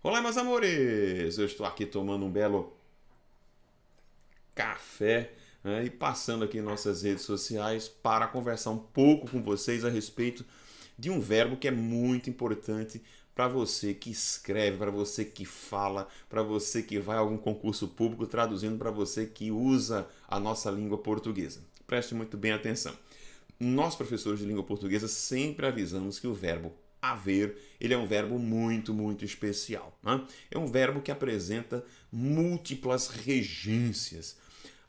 Olá, meus amores! Eu estou aqui tomando um belo café, né, e passando aqui em nossas redes sociais para conversar um pouco com vocês a respeito de um verbo que é muito importante para você que escreve, para você que fala, para você que vai a algum concurso público, traduzindo para você que usa a nossa língua portuguesa. Preste muito bem atenção. Nós, professores de língua portuguesa, sempre avisamos que o verbo haver, ele é um verbo muito especial, né? É um verbo que apresenta múltiplas regências.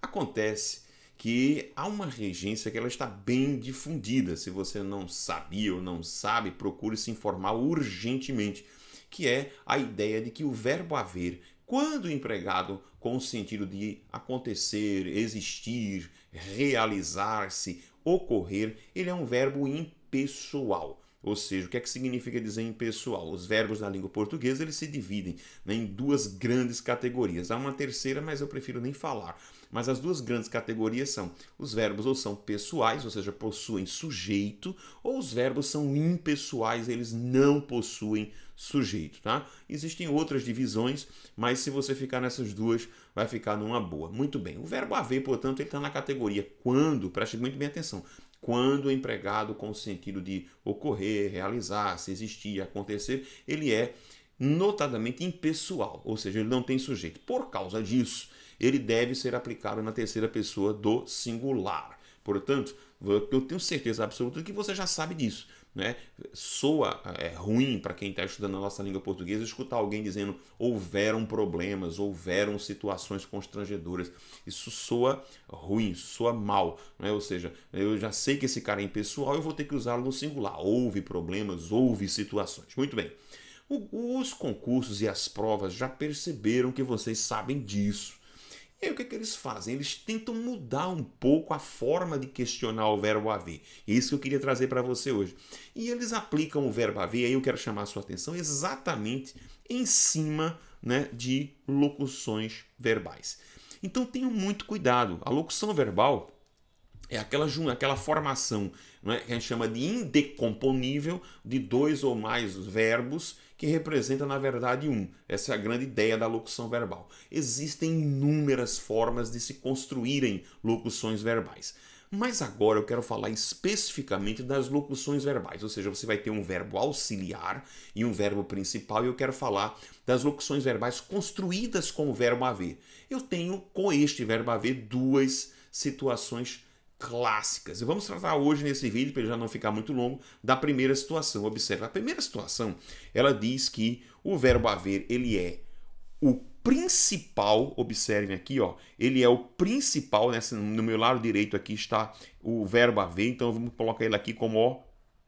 Acontece que há uma regência que ela está bem difundida. Se você não sabia ou não sabe, procure se informar urgentemente, que é a ideia de que o verbo haver, quando empregado com o sentido de acontecer, existir, realizar-se, ocorrer, ele é um verbo impessoal. Ou seja, o que é que significa dizer impessoal? Os verbos na língua portuguesa eles se dividem, né, em duas grandes categorias. Há uma terceira, mas eu prefiro nem falar. Mas as duas grandes categorias são os verbos ou são pessoais, ou seja, possuem sujeito, ou os verbos são impessoais, eles não possuem sujeito, tá? Existem outras divisões, mas se você ficar nessas duas, vai ficar numa boa. Muito bem. O verbo haver, portanto, ele está na categoria quando, preste muito bem atenção, quando empregado com o sentido de ocorrer, realizar-se, existir, acontecer, ele é notadamente impessoal, ou seja, ele não tem sujeito. Por causa disso, ele deve ser aplicado na terceira pessoa do singular. Portanto, eu tenho certeza absoluta de que você já sabe disso, né? Soa ruim para quem está estudando a nossa língua portuguesa escutar alguém dizendo houveram problemas, houveram situações constrangedoras. Isso soa ruim, isso soa mal, né? Ou seja, eu já sei que esse cara é impessoal, eu vou ter que usá-lo no singular. Houve problemas, houve situações. Muito bem. Os concursos e as provas já perceberam que vocês sabem disso. E aí o que eles fazem? Eles tentam mudar um pouco a forma de questionar o verbo haver. É isso que eu queria trazer para você hoje. E eles aplicam o verbo haver, aí eu quero chamar a sua atenção exatamente em cima, né, de locuções verbais. Então tenham muito cuidado. A locução verbal é aquela formação, né, que a gente chama de indecomponível de dois ou mais verbos que representa, na verdade, um. Essa é a grande ideia da locução verbal. Existem inúmeras formas de se construírem locuções verbais. Mas agora eu quero falar especificamente das locuções verbais, ou seja, você vai ter um verbo auxiliar e um verbo principal, e eu quero falar das locuções verbais construídas com o verbo haver. Eu tenho, com este verbo haver, duas situações clássicas. E vamos tratar hoje nesse vídeo, para ele já não ficar muito longo, da primeira situação. Observe, a primeira situação, ela diz que o verbo haver, ele é o principal, observem aqui, ó, ele é o principal, no meu lado direito aqui está o verbo haver, então vamos colocar ele aqui como ó,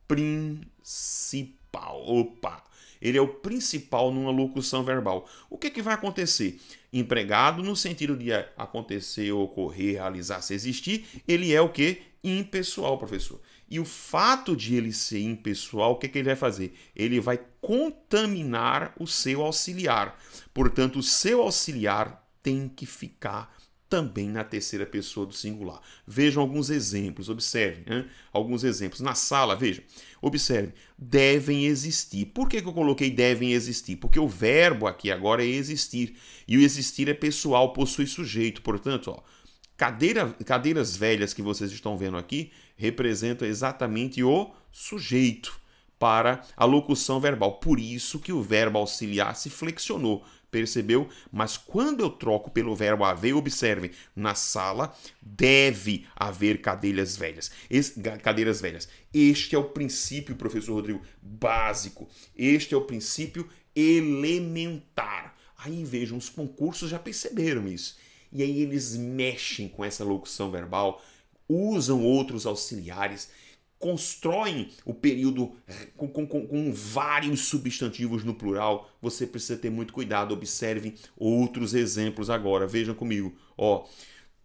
principal. Opa! Ele é o principal numa locução verbal. O que vai acontecer? Empregado no sentido de acontecer, ocorrer, realizar-se, existir, ele é o que? Impessoal, professor. E o fato de ele ser impessoal, o que ele vai fazer? Ele vai contaminar o seu auxiliar. Portanto, o seu auxiliar tem que ficar também na terceira pessoa do singular. Vejam alguns exemplos, observem, né? Alguns exemplos. Na sala, vejam, observe, devem existir. Por que eu coloquei devem existir? Porque o verbo aqui agora é existir, e o existir é pessoal, possui sujeito. Portanto, ó, cadeiras velhas que vocês estão vendo aqui representam exatamente o sujeito para a locução verbal. Por isso que o verbo auxiliar se flexionou. Percebeu? Mas quando eu troco pelo verbo haver, observe, na sala deve haver cadeiras velhas. Cadeiras velhas. Este é o princípio, professor Rodrigo, básico. Este é o princípio elementar. Aí vejam, os concursos já perceberam isso. E aí eles mexem com essa locução verbal, usam outros auxiliares, constroem o período com vários substantivos no plural. Você precisa ter muito cuidado. Observem outros exemplos agora. Vejam comigo. Ó,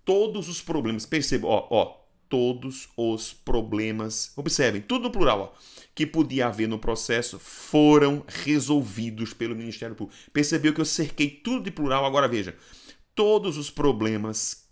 todos os problemas, percebam, todos os problemas, observem, tudo no plural, ó, que podia haver no processo foram resolvidos pelo Ministério Público. Percebeu que eu cerquei tudo de plural? Agora veja, todos os problemas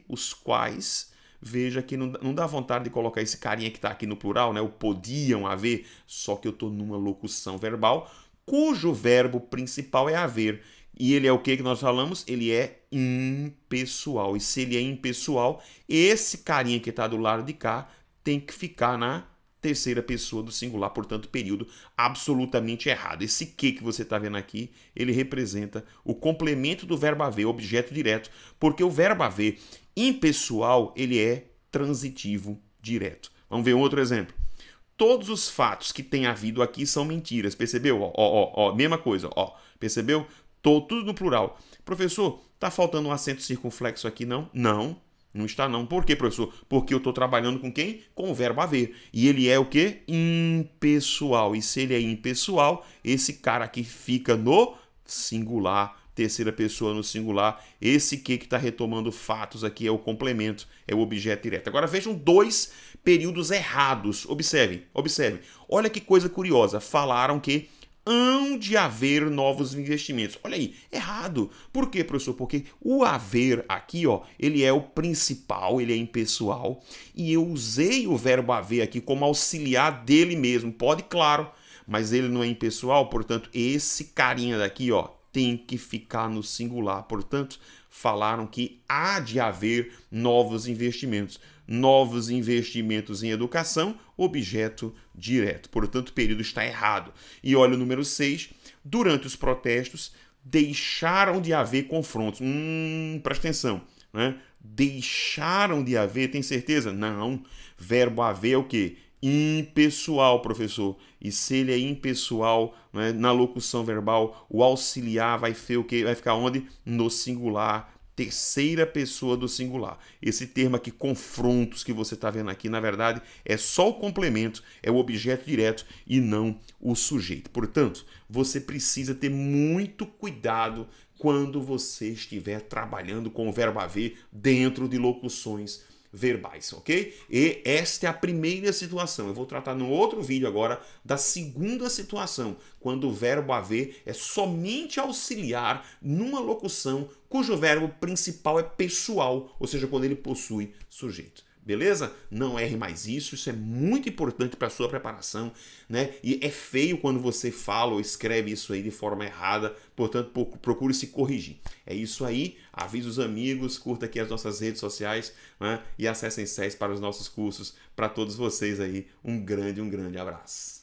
os quais... Veja que não dá vontade de colocar esse carinha que está aqui no plural, né? O podiam haver, só que eu estou numa locução verbal cujo verbo principal é haver. E ele é o que nós falamos? Ele é impessoal. E se ele é impessoal, esse carinha que está do lado de cá tem que ficar na terceira pessoa do singular, portanto, período absolutamente errado. Esse que você está vendo aqui, ele representa o complemento do verbo haver, objeto direto, porque o verbo haver impessoal, ele é transitivo direto. Vamos ver um outro exemplo. Todos os fatos que tem havido aqui são mentiras, percebeu? Mesma coisa, percebeu? Tudo no plural. Professor, tá faltando um acento circunflexo aqui, não? Não está não. Por quê, professor? Porque eu estou trabalhando com quem? Com o verbo haver. E ele é o quê? Impessoal. E se ele é impessoal, esse cara aqui fica no singular, terceira pessoa no singular. Esse que está retomando fatos aqui é o complemento, é o objeto direto. Agora vejam dois períodos errados. Observem. Olha que coisa curiosa. Falaram que hão de haver novos investimentos. Olha aí, errado. Por quê, professor? Porque o haver aqui, ele é o principal, ele é impessoal, e eu usei o verbo haver aqui como auxiliar dele mesmo. Pode, claro, mas ele não é impessoal, portanto, esse carinha daqui, tem que ficar no singular. Portanto, falaram que há de haver novos investimentos. Novos investimentos em educação, objeto direto. Portanto, o período está errado. E olha o número 6. Durante os protestos, deixaram de haver confrontos. Presta atenção, né? Deixaram de haver, tem certeza? Não. Verbo haver é o quê? Impessoal, professor. E se ele é impessoal, né, na locução verbal, o auxiliar vai ficar onde? No singular, terceira pessoa do singular. Esse termo aqui, confrontos, que você está vendo aqui, na verdade, é só o complemento, é o objeto direto e não o sujeito. Portanto, você precisa ter muito cuidado quando você estiver trabalhando com o verbo haver dentro de locuções verbais, ok? E esta é a primeira situação. Eu vou tratar no outro vídeo agora da segunda situação, quando o verbo haver é somente auxiliar numa locução cujo verbo principal é pessoal, ou seja, quando ele possui sujeito. Beleza? Não erre mais isso é muito importante para a sua preparação, né? E é feio quando você fala ou escreve isso aí de forma errada, portanto, procure se corrigir. É isso aí, avise os amigos, curta aqui as nossas redes sociais, né? E acessem SES para os nossos cursos. Para todos vocês aí, um grande abraço.